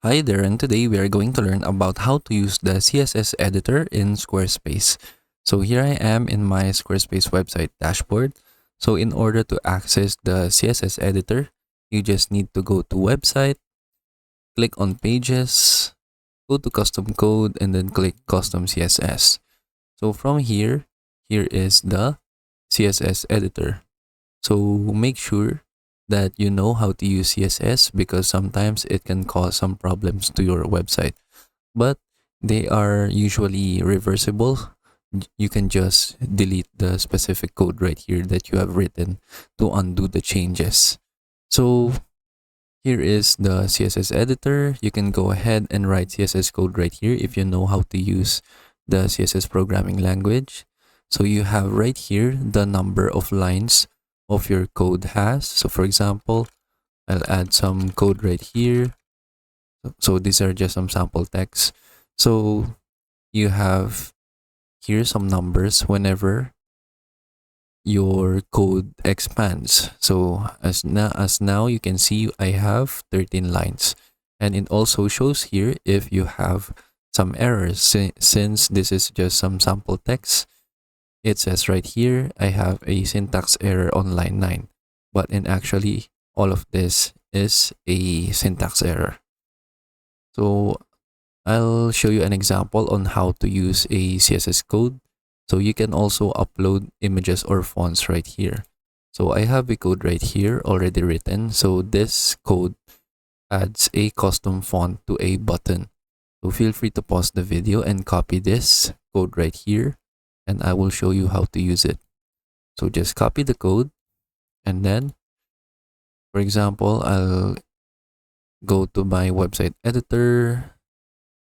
Hi there, and today we are going to learn about how to use the CSS editor in Squarespace. So here I am in my Squarespace website dashboard. So in order to access the CSS editor, you just need to go to website, click on pages, go to custom code, and then click custom CSS. So from here is the CSS editor. So make sure that you know how to use CSS because sometimes it can cause some problems to your website. But they are usually reversible. You can just delete the specific code right here that you have written to undo the changes. So here is the CSS editor. You can go ahead and write CSS code right here if you know how to use the CSS programming language. So you have right here the number of lines of your code has. So for example, I'll add some code right here. So these are just some sample text. So you have here some numbers whenever your code expands. So as now you can see I have 13 lines, and it also shows here if you have some errors. Since this is just some sample text, it says right here I have a syntax error on line 9, but in actually all of this is a syntax error. So I'll show you an example on how to use a CSS code. So you can also upload images or fonts right here. So I have a code right here already written. So this code adds a custom font to a button. So feel free to pause the video and copy this code right here, and I will show you how to use it. So just copy the code, and then, for example, I'll go to my website editor,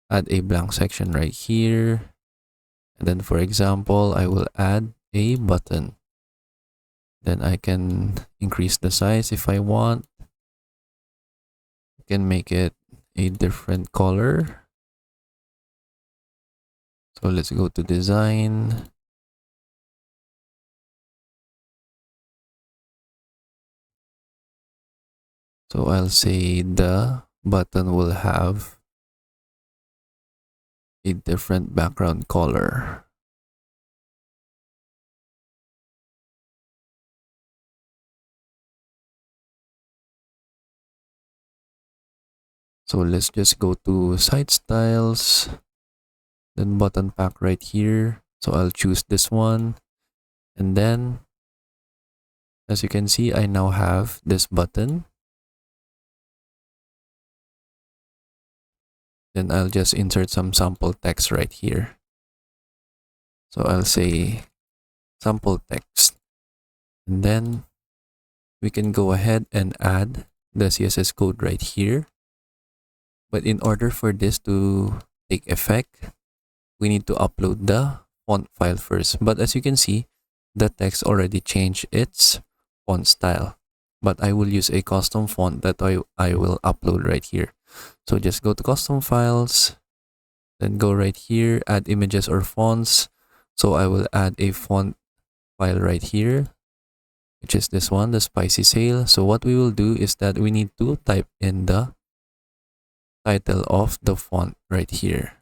add a blank section right here, and then for example I will add a button. Then I can increase the size if I want. I can make it a different color. So let's go to design. So I'll say the button will have a different background color. So let's just go to site styles, then button pack right here. So I'll choose this one, and then as you can see I now have this button. Then I'll just insert some sample text right here. So I'll say sample text, and then we can go ahead and add the CSS code right here. But in order for this to take effect, we need to upload the font file first. But as you can see, the text already changed its font style. But I will use a custom font that I will upload right here. So just go to custom files, then go right here, add images or fonts. So I will add a font file right here, which is this one, the spicy sale. So what we will do is that we need to type in the title of the font right here,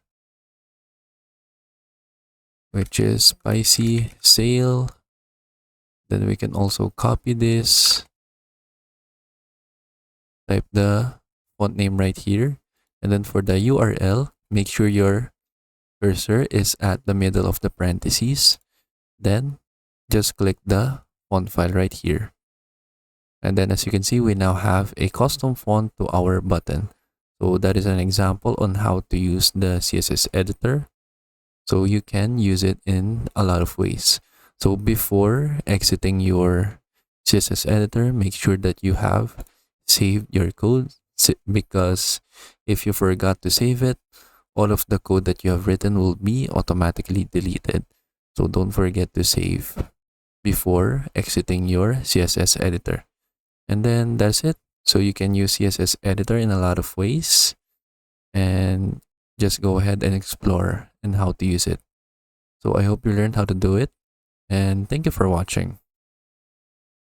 which is spicy sale. Then we can also copy this, type the font name right here, and then for the URL, make sure your cursor is at the middle of the parentheses. Then just click the font file right here. And then as you can see, we now have a custom font to our button. So that is an example on how to use the CSS editor. So you can use it in a lot of ways. So before exiting your CSS editor, make sure that you have saved your code, because if you forgot to save it, all of the code that you have written will be automatically deleted. So don't forget to save before exiting your CSS editor. And then that's it. So you can use CSS editor in a lot of ways, and just go ahead and explore and how to use it. So I hope you learned how to do it, and thank you for watching.